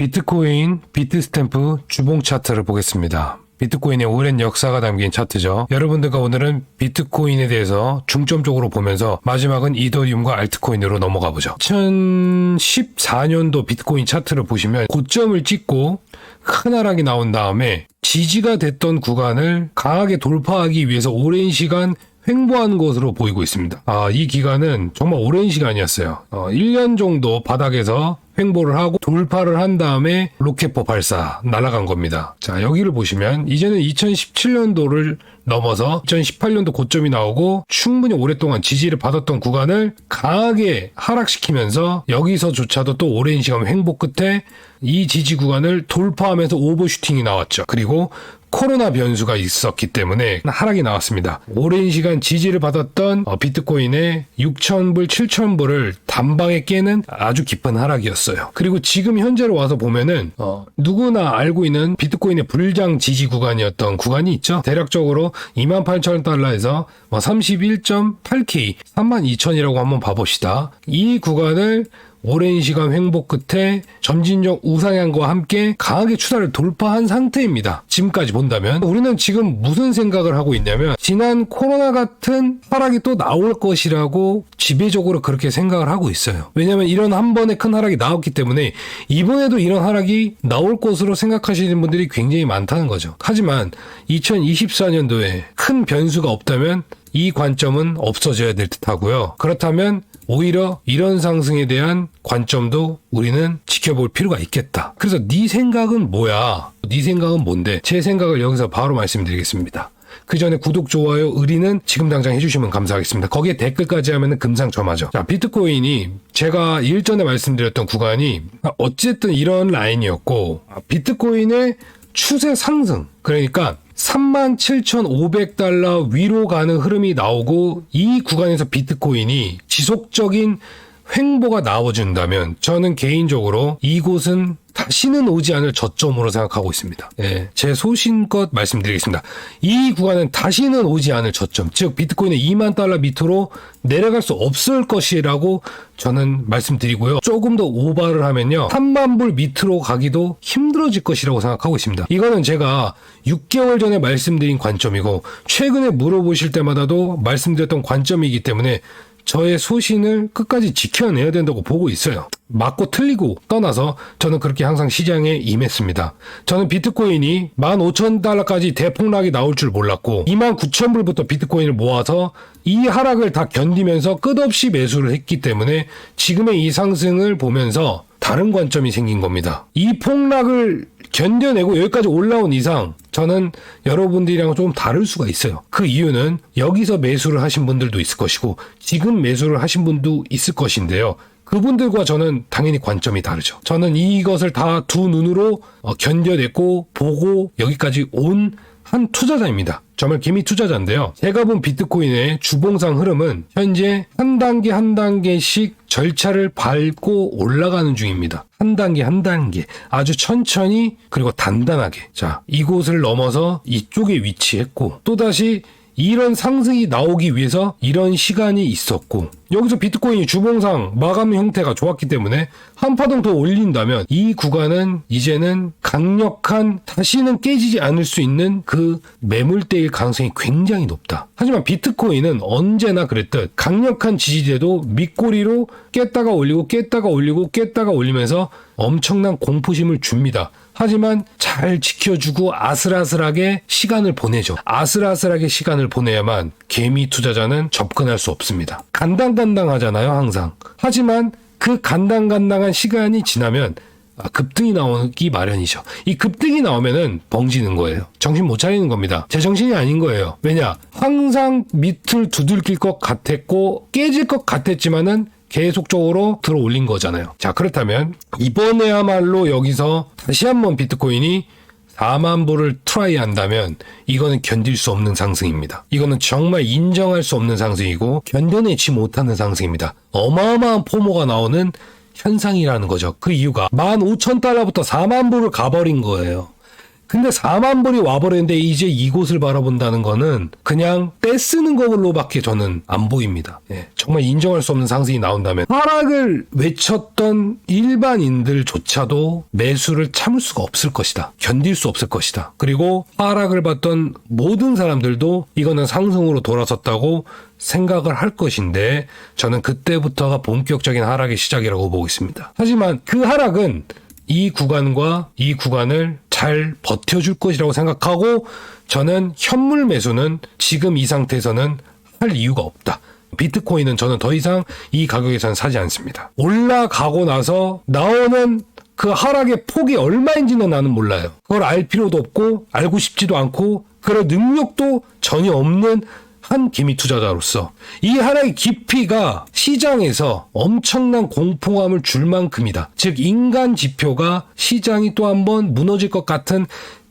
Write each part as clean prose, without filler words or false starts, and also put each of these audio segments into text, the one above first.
비트코인, 비트스탬프 주봉 차트를 보겠습니다. 비트코인의 오랜 역사가 담긴 차트죠. 여러분들과 오늘은 비트코인에 대해서 중점적으로 보면서 마지막은 이더리움과 알트코인으로 넘어가 보죠. 2014년도 비트코인 차트를 보시면 고점을 찍고 큰 하락이 나온 다음에 지지가 됐던 구간을 강하게 돌파하기 위해서 오랜 시간 횡보한 것으로 보이고 있습니다. 이 기간은 정말 오랜 시간이었어요. 1년 정도 바닥에서 횡보를 하고 돌파를 한 다음에 로켓포 발사 날아간 겁니다. 자, 여기를 보시면 이제는 2017년도를 넘어서 2018년도 고점이 나오고 충분히 오랫동안 지지를 받았던 구간을 강하게 하락시키면서 여기서조차도 또 오랜 시간 횡보 끝에 이 지지 구간을 돌파하면서 오버슈팅이 나왔죠. 그리고 코로나 변수가 있었기 때문에 하락이 나왔습니다. 오랜 시간 지지를 받았던 비트코인의 6,000불, 7,000불을 단방에 깨는 아주 깊은 하락이었어요. 그리고 지금 현재로 와서 보면은 누구나 알고 있는 비트코인의 불장 지지 구간이었던 구간이 있죠. 대략적으로 28,000달러에서 31.8K, 32,000이라고 한번 봐봅시다. 이 구간을 오랜 시간 횡보 끝에 점진적 우상향과 함께 강하게 추세를 돌파한 상태입니다. 지금까지 본다면 우리는 지금 무슨 생각을 하고 있냐면 지난 코로나 같은 하락이 또 나올 것이라고 지배적으로 그렇게 생각을 하고 있어요. 왜냐하면 이런 한 번의 큰 하락이 나왔기 때문에 이번에도 이런 하락이 나올 것으로 생각하시는 분들이 굉장히 많다는 거죠. 하지만 2024년도에 큰 변수가 없다면 이 관점은 없어져야 될 듯하고요. 그렇다면 오히려 이런 상승에 대한 관점도 우리는 지켜볼 필요가 있겠다. 그래서 네 생각은 뭐야? 네 생각은 뭔데? 제 생각을 여기서 바로 말씀드리겠습니다. 그 전에 구독, 좋아요, 의리는 지금 당장 해주시면 감사하겠습니다. 거기에 댓글까지 하면은 금상첨화죠. 자, 비트코인이 제가 일전에 말씀드렸던 구간이 어쨌든 이런 라인이었고 비트코인의 추세 상승, 그러니까 37,500달러 위로 가는 흐름이 나오고 이 구간에서 비트코인이 지속적인 횡보가 나와준다면 저는 개인적으로 이곳은 다시는 오지 않을 저점으로 생각하고 있습니다. 제 소신껏 말씀드리겠습니다. 이 구간은 다시는 오지 않을 저점, 즉 비트코인의 2만 달러 밑으로 내려갈 수 없을 것이라고 저는 말씀드리고요. 조금 더 오버를 하면요, 3만 불 밑으로 가기도 힘들어질 것이라고 생각하고 있습니다. 이거는 제가 6개월 전에 말씀드린 관점이고 최근에 물어보실 때마다도 말씀드렸던 관점이기 때문에 저의 소신을 끝까지 지켜내야 된다고 보고 있어요. 맞고 틀리고 떠나서 저는 그렇게 항상 시장에 임했습니다. 저는 비트코인이 15,000달러까지 대폭락이 나올 줄 몰랐고 29,000불부터 비트코인을 모아서 이 하락을 다 견디면서 끝없이 매수를 했기 때문에 지금의 이 상승을 보면서 다른 관점이 생긴 겁니다. 이 폭락을 견뎌내고 여기까지 올라온 이상 저는 여러분들이랑 좀 다를 수가 있어요. 그 이유는 여기서 매수를 하신 분들도 있을 것이고 지금 매수를 하신 분도 있을 것인데요. 그분들과 저는 당연히 관점이 다르죠. 저는 이것을 다 두 눈으로 견뎌냈고 보고 여기까지 온 한 투자자입니다. 정말 기미 투자자인데요. 제가 본 비트코인의 주봉상 흐름은 현재 한 단계 한 단계씩 절차를 밟고 올라가는 중입니다. 한 단계 한 단계 아주 천천히 그리고 단단하게. 자, 이곳을 넘어서 이쪽에 위치했고 또다시 이런 상승이 나오기 위해서 이런 시간이 있었고 여기서 비트코인이 주봉상 마감 형태가 좋았기 때문에 한 파동 더 올린다면 이 구간은 이제는 강력한 다시는 깨지지 않을 수 있는 그 매물대일 가능성이 굉장히 높다. 하지만 비트코인은 언제나 그랬듯 강력한 지지대도 밑꼬리로 깼다가 올리고 깼다가 올리고 깼다가 올리면서 엄청난 공포심을 줍니다. 하지만 잘 지켜주고 아슬아슬하게 시간을 보내죠. 아슬아슬하게 시간을 보내야만 개미 투자자는 접근할 수 없습니다. 간당간당하잖아요, 항상. 하지만 그 간당간당한 시간이 지나면 급등이 나오기 마련이죠. 이 급등이 나오면은 벙지는 거예요. 정신 못 차리는 겁니다. 제 정신이 아닌 거예요. 왜냐? 항상 밑을 두들길 것 같았고 깨질 것 같았지만은 계속적으로 들어 올린 거잖아요. 자, 그렇다면 이번에야말로 여기서 다시 한번 비트코인이 4만 불을 트라이 한다면 이거는 견딜 수 없는 상승입니다. 이거는 정말 인정할 수 없는 상승이고 견뎌내지 못하는 상승입니다. 어마어마한 포모가 나오는 현상이라는 거죠. 그 이유가 15,000달러부터 4만 불을 가버린 거예요. 근데 4만 불이 와버렸는데 이제 이곳을 바라본다는 거는 그냥 떼쓰는 걸로밖에 저는 안 보입니다. 예, 정말 인정할 수 없는 상승이 나온다면 하락을 외쳤던 일반인들조차도 매수를 참을 수가 없을 것이다. 견딜 수 없을 것이다. 그리고 하락을 봤던 모든 사람들도 이거는 상승으로 돌아섰다고 생각을 할 것인데 저는 그때부터가 본격적인 하락의 시작이라고 보고 있습니다. 하지만 그 하락은 이 구간과 이 구간을 잘 버텨줄 것이라고 생각하고 저는 현물 매수는 지금 이 상태에서는 할 이유가 없다. 비트코인은 저는 더 이상 이 가격에서는 사지 않습니다. 올라가고 나서 나오는 그 하락의 폭이 얼마인지는 나는 몰라요. 그걸 알 필요도 없고 알고 싶지도 않고 그럴 능력도 전혀 없는 한 개미 투자자로서 이 하락의 깊이가 시장에서 엄청난 공포감을 줄 만큼이다. 즉 인간 지표가 시장이 또 한번 무너질 것 같은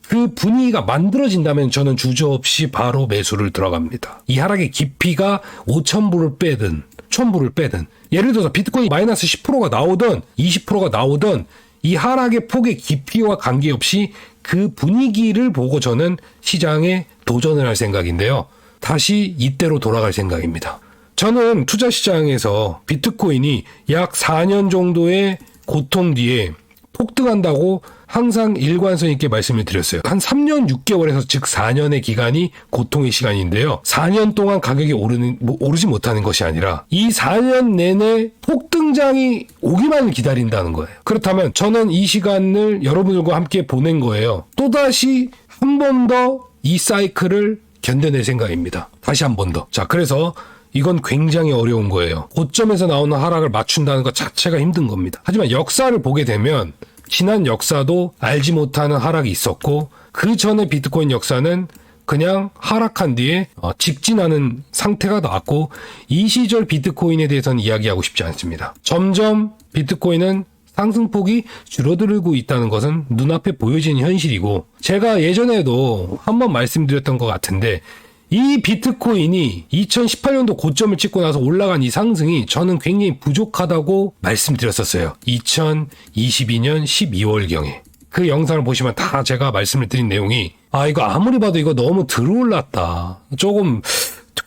그 분위기가 만들어진다면 저는 주저없이 바로 매수를 들어갑니다. 이 하락의 깊이가 5,000불을 빼든 1,000불을 빼든 예를 들어서 비트코인 마이너스 10%가 나오든 20%가 나오든 이 하락의 폭의 깊이와 관계없이 그 분위기를 보고 저는 시장에 도전을 할 생각인데요. 다시 이때로 돌아갈 생각입니다. 저는 투자시장에서 비트코인이 약 4년 정도의 고통 뒤에 폭등한다고 항상 일관성 있게 말씀을 드렸어요. 한 3년 6개월에서 즉 4년의 기간이 고통의 시간인데요. 4년 동안 가격이 오르지 못하는 것이 아니라 이 4년 내내 폭등장이 오기만을 기다린다는 거예요. 그렇다면 저는 이 시간을 여러분들과 함께 보낸 거예요. 또다시 한 번 더 이 사이클을 견뎌낼 생각입니다. 다시 한 번 더. 자, 그래서 이건 굉장히 어려운 거예요. 고점에서 나오는 하락을 맞춘다는 것 자체가 힘든 겁니다. 하지만 역사를 보게 되면 지난 역사도 알지 못하는 하락이 있었고 그 전에 비트코인 역사는 그냥 하락한 뒤에 직진하는 상태가 나왔고 이 시절 비트코인에 대해서는 이야기하고 싶지 않습니다. 점점 비트코인은 상승폭이 줄어들고 있다는 것은 눈앞에 보여지는 현실이고 제가 예전에도 한번 말씀드렸던 것 같은데 이 비트코인이 2018년도 고점을 찍고 나서 올라간 이 상승이 저는 굉장히 부족하다고 말씀드렸었어요. 2022년 12월경에. 그 영상을 보시면 다 제가 말씀을 드린 내용이 이거 아무리 봐도 이거 너무 들어올랐다. 조금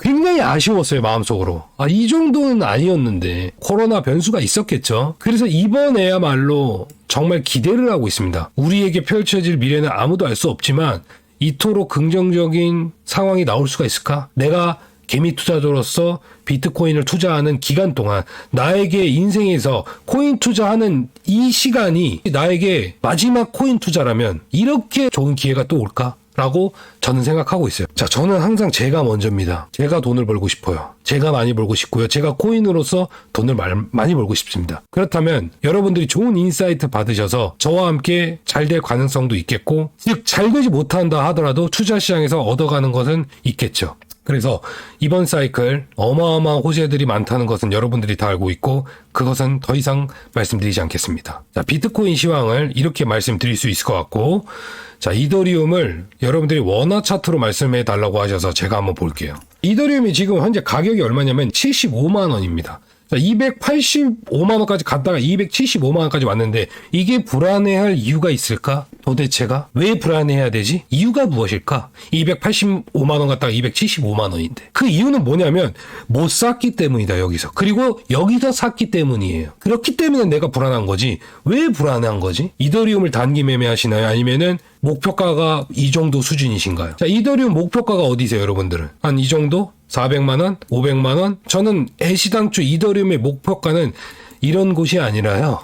굉장히 아쉬웠어요, 마음속으로. 이 정도는 아니었는데 코로나 변수가 있었겠죠. 그래서 이번에야말로 정말 기대를 하고 있습니다. 우리에게 펼쳐질 미래는 아무도 알 수 없지만 이토록 긍정적인 상황이 나올 수가 있을까? 내가 개미 투자자로서 비트코인을 투자하는 기간 동안 나에게 인생에서 코인 투자하는 이 시간이 나에게 마지막 코인 투자라면 이렇게 좋은 기회가 또 올까? 라고 저는 생각하고 있어요. 자, 저는 항상 제가 먼저입니다. 제가 돈을 벌고 싶어요. 제가 많이 벌고 싶고요. 제가 코인으로서 돈을 많이 벌고 싶습니다. 그렇다면 여러분들이 좋은 인사이트 받으셔서 저와 함께 잘 될 가능성도 있겠고, 즉 잘 되지 못한다 하더라도 투자 시장에서 얻어가는 것은 있겠죠. 그래서 이번 사이클 어마어마한 호재들이 많다는 것은 여러분들이 다 알고 있고 그것은 더 이상 말씀드리지 않겠습니다. 자, 비트코인 시황을 이렇게 말씀드릴 수 있을 것 같고, 자, 이더리움을 여러분들이 원화 차트로 말씀해 달라고 하셔서 제가 한번 볼게요. 이더리움이 지금 현재 가격이 얼마냐면 75만 원입니다. 자, 285만 원까지 갔다가 275만 원까지 왔는데 이게 불안해할 이유가 있을까? 도대체가? 왜 불안해야 되지? 이유가 무엇일까? 285만 원 갔다가 275만 원인데. 그 이유는 뭐냐면 못 샀기 때문이다, 여기서. 그리고 여기서 샀기 때문이에요. 그렇기 때문에 내가 불안한 거지. 왜 불안한 거지? 이더리움을 단기 매매하시나요? 아니면은 목표가가 이 정도 수준이신가요? 자, 이더리움 목표가가 어디세요, 여러분들은? 한 이 정도? 400만 원? 500만 원? 저는 애시당초 이더리움의 목표가는 이런 곳이 아니라요.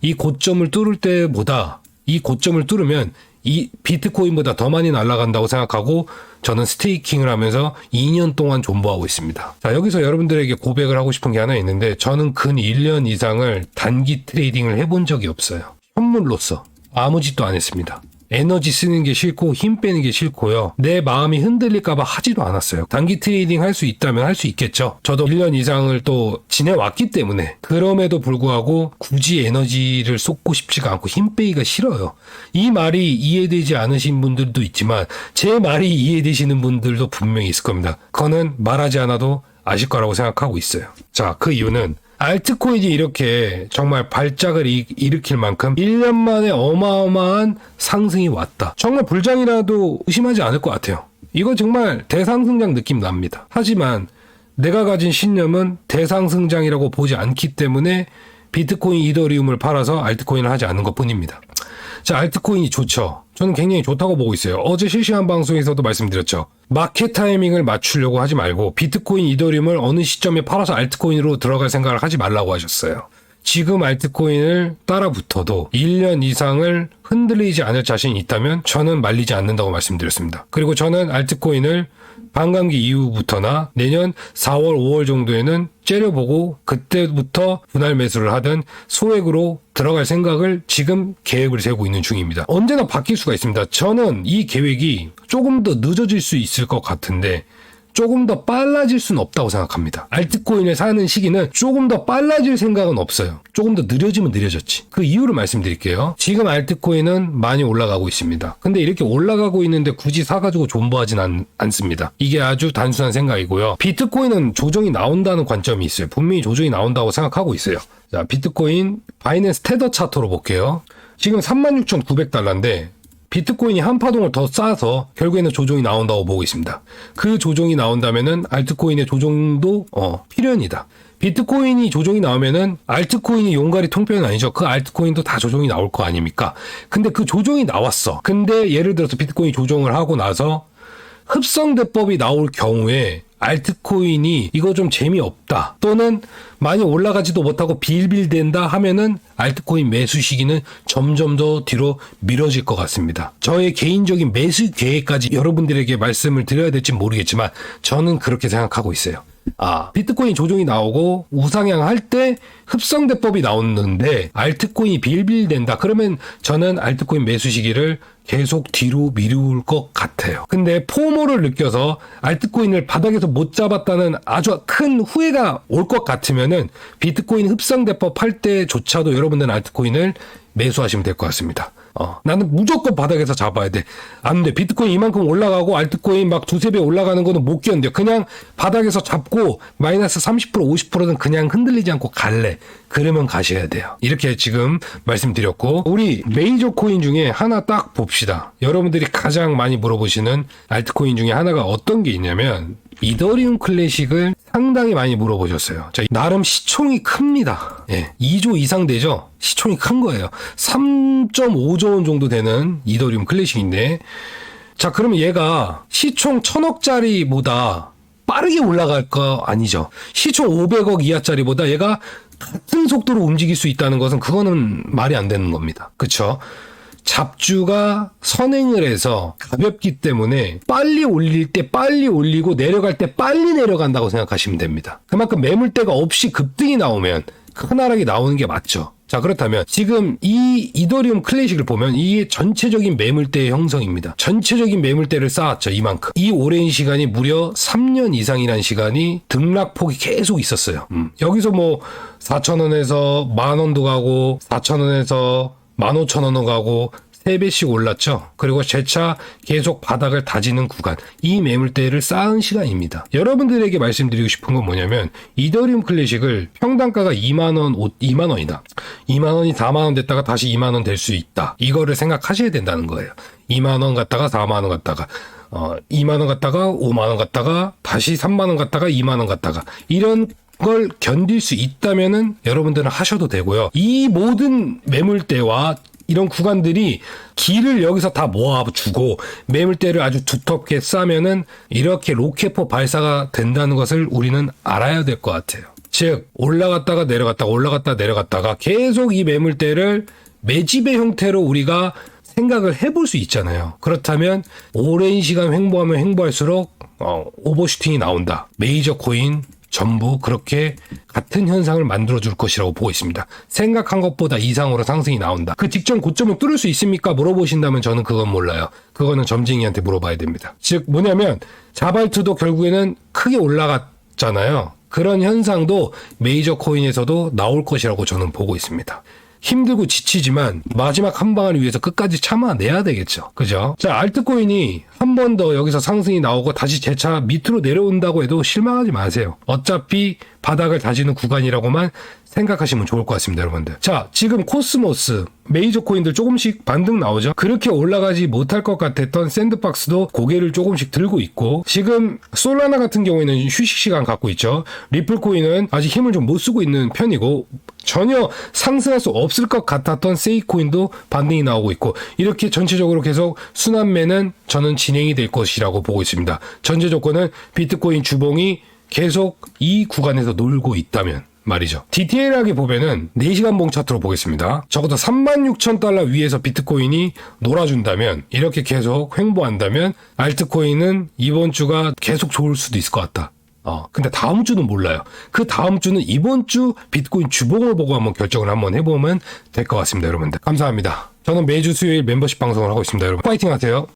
이 고점을 뚫을 때보다 이 고점을 뚫으면 이 비트코인보다 더 많이 날아간다고 생각하고 저는 스테이킹을 하면서 2년 동안 존버하고 있습니다. 자, 여기서 여러분들에게 고백을 하고 싶은 게 하나 있는데 저는 근 1년 이상을 단기 트레이딩을 해본 적이 없어요. 현물로서 아무 짓도 안 했습니다. 에너지 쓰는 게 싫고 힘 빼는 게 싫고요. 내 마음이 흔들릴까봐 하지도 않았어요. 단기 트레이딩 할 수 있다면 할 수 있겠죠. 저도 1년 이상을 또 지내왔기 때문에 그럼에도 불구하고 굳이 에너지를 쏟고 싶지가 않고 힘 빼기가 싫어요. 이 말이 이해되지 않으신 분들도 있지만 제 말이 이해되시는 분들도 분명히 있을 겁니다. 그거는 말하지 않아도 아실 거라고 생각하고 있어요. 자, 그 이유는 알트코인이 이렇게 정말 발작을 일으킬 만큼 1년 만에 어마어마한 상승이 왔다. 정말 불장이라도 의심하지 않을 것 같아요. 이거 정말 대상승장 느낌 납니다. 하지만 내가 가진 신념은 대상승장이라고 보지 않기 때문에 비트코인, 이더리움을 팔아서 알트코인을 하지 않는 것뿐입니다. 자, 알트코인이 좋죠. 저는 굉장히 좋다고 보고 있어요. 어제 실시간 방송에서도 말씀드렸죠. 마켓 타이밍을 맞추려고 하지 말고 비트코인, 이더리움을 어느 시점에 팔아서 알트코인으로 들어갈 생각을 하지 말라고 하셨어요. 지금 알트코인을 따라 붙어도 1년 이상을 흔들리지 않을 자신이 있다면 저는 말리지 않는다고 말씀드렸습니다. 그리고 저는 알트코인을 반감기 이후부터나 내년 4월, 5월 정도에는 째려보고 그때부터 분할 매수를 하든 소액으로 들어갈 생각을 지금 계획을 세우고 있는 중입니다. 언제나 바뀔 수가 있습니다. 저는 이 계획이 조금 더 늦어질 수 있을 것 같은데 조금 더 빨라질 수는 없다고 생각합니다. 알트코인을 사는 시기는 조금 더 빨라질 생각은 없어요. 조금 더 느려지면 느려졌지. 그 이유를 말씀드릴게요. 지금 알트코인은 많이 올라가고 있습니다. 근데 이렇게 올라가고 있는데 굳이 사가지고 존버하진 않습니다. 이게 아주 단순한 생각이고요. 비트코인은 조정이 나온다는 관점이 있어요. 분명히 조정이 나온다고 생각하고 있어요. 자, 비트코인 바이낸스 테더 차트로 볼게요. 지금 36,900달러인데 비트코인이 한 파동을 더 쌓아서 결국에는 조정이 나온다고 보고 있습니다. 그 조정이 나온다면은 알트코인의 조정도 필연이다. 비트코인이 조정이 나오면은 알트코인이 용가리 통뼈는 아니죠. 그 알트코인도 다 조정이 나올 거 아닙니까? 근데 그 조정이 나왔어. 근데 예를 들어서 비트코인이 조정을 하고 나서 흡성대법이 나올 경우에 알트코인이 이거 좀 재미없다 또는 많이 올라가지도 못하고 빌빌댄다 하면은 알트코인 매수 시기는 점점 더 뒤로 미뤄질 것 같습니다. 저의 개인적인 매수 계획까지 여러분들에게 말씀을 드려야 될지 모르겠지만 저는 그렇게 생각하고 있어요. 비트코인 조정이 나오고 우상향 할 때 흡성대법이 나오는데 알트코인이 빌빌댄다. 그러면 저는 알트코인 매수 시기를 계속 뒤로 미룰 것 같아요. 근데 포모를 느껴서 알트코인을 바닥에서 못 잡았다는 아주 큰 후회가 올 것 같으면은 비트코인 흡성대법 할 때조차도 여러분들은 알트코인을 매수하시면 될 것 같습니다. 나는 무조건 바닥에서 잡아야 돼. 안 돼. 비트코인 이만큼 올라가고 알트코인 막 두세 배 올라가는 거는 못 견뎌. 그냥 바닥에서 잡고 마이너스 30% 50%는 그냥 흔들리지 않고 갈래. 그러면 가셔야 돼요. 이렇게 지금 말씀드렸고 우리 메이저 코인 중에 하나 딱 봅시다. 여러분들이 가장 많이 물어보시는 알트코인 중에 하나가 어떤 게 있냐면 이더리움 클래식을 상당히 많이 물어보셨어요. 자, 나름 시총이 큽니다. 예, 2조 이상 되죠? 시총이 큰 거예요. 3.5조 원 정도 되는 이더리움 클래식인데 자, 그러면 얘가 시총 1000억짜리보다 빠르게 올라갈 거 아니죠. 시총 500억 이하짜리보다 얘가 같은 속도로 움직일 수 있다는 것은 그거는 말이 안 되는 겁니다. 그쵸? 잡주가 선행을 해서 가볍기 때문에 빨리 올릴 때 빨리 올리고 내려갈 때 빨리 내려간다고 생각하시면 됩니다. 그만큼 매물대가 없이 급등이 나오면 큰 하락이 나오는 게 맞죠. 자, 그렇다면 지금 이 이더리움 클래식을 보면 이게 전체적인 매물대의 형성입니다. 전체적인 매물대를 쌓았죠. 이만큼. 이 오랜 시간이 무려 3년 이상이라는 시간이 등락폭이 계속 있었어요. 여기서 뭐 4,000원에서 만원도 가고 4,000원에서 15,000원도 가고 3배씩 올랐죠. 그리고 재차 계속 바닥을 다지는 구간. 이 매물대를 쌓은 시간입니다. 여러분들에게 말씀드리고 싶은 건 뭐냐면 이더리움 클래식을 평단가가 2만원, 2만원이다. 2만원이 4만원 됐다가 다시 2만원 될 수 있다. 이거를 생각하셔야 된다는 거예요. 2만원 갔다가 4만원 갔다가 2만원 갔다가 5만원 갔다가 다시 3만원 갔다가 2만원 갔다가 이런 걸 견딜 수 있다면은 여러분들은 하셔도 되고요. 이 모든 매물대와 이런 구간들이 길을 여기서 다 모아주고 매물대를 아주 두텁게 싸면은 이렇게 로켓포 발사가 된다는 것을 우리는 알아야 될 것 같아요. 즉 올라갔다가 내려갔다가 올라갔다 내려갔다가 계속 이 매물대를 매집의 형태로 우리가 생각을 해볼 수 있잖아요. 그렇다면 오랜 시간 횡보하면 횡보할수록 오버슈팅이 나온다. 메이저 코인 전부 그렇게 같은 현상을 만들어줄 것이라고 보고 있습니다. 생각한 것보다 이상으로 상승이 나온다. 그 직전 고점을 뚫을 수 있습니까? 물어보신다면 저는 그건 몰라요. 그거는 점쟁이한테 물어봐야 됩니다. 즉 뭐냐면 자발투도 결국에는 크게 올라갔잖아요. 그런 현상도 메이저 코인에서도 나올 것이라고 저는 보고 있습니다. 힘들고 지치지만 마지막 한 방을 위해서 끝까지 참아내야 되겠죠. 그죠? 자, 알트코인이 한 번 더 여기서 상승이 나오고 다시 재차 밑으로 내려온다고 해도 실망하지 마세요. 어차피 바닥을 다지는 구간이라고만 생각하시면 좋을 것 같습니다, 여러분들. 자, 지금 코스모스, 메이저 코인들 조금씩 반등 나오죠? 그렇게 올라가지 못할 것 같았던 샌드박스도 고개를 조금씩 들고 있고, 지금 솔라나 같은 경우에는 휴식 시간 갖고 있죠. 리플 코인은 아직 힘을 좀 못 쓰고 있는 편이고, 전혀 상승할 수 없을 것 같았던 세이코인도 반등이 나오고 있고, 이렇게 전체적으로 계속 순환매는 저는 진행이 될 것이라고 보고 있습니다. 전제 조건은 비트코인 주봉이 계속 이 구간에서 놀고 있다면 말이죠. 디테일하게 보면은 4시간 봉 차트로 보겠습니다. 적어도 36,000달러 위에서 비트코인이 놀아준다면, 이렇게 계속 횡보한다면 알트코인은 이번 주가 계속 좋을 수도 있을 것 같다. 근데 다음 주는 몰라요. 그 다음 주는 이번 주 비트코인 주봉을 보고 한번 결정을 한번 해보면 될 것 같습니다, 여러분들. 감사합니다. 저는 매주 수요일 멤버십 방송을 하고 있습니다, 여러분. 파이팅 하세요.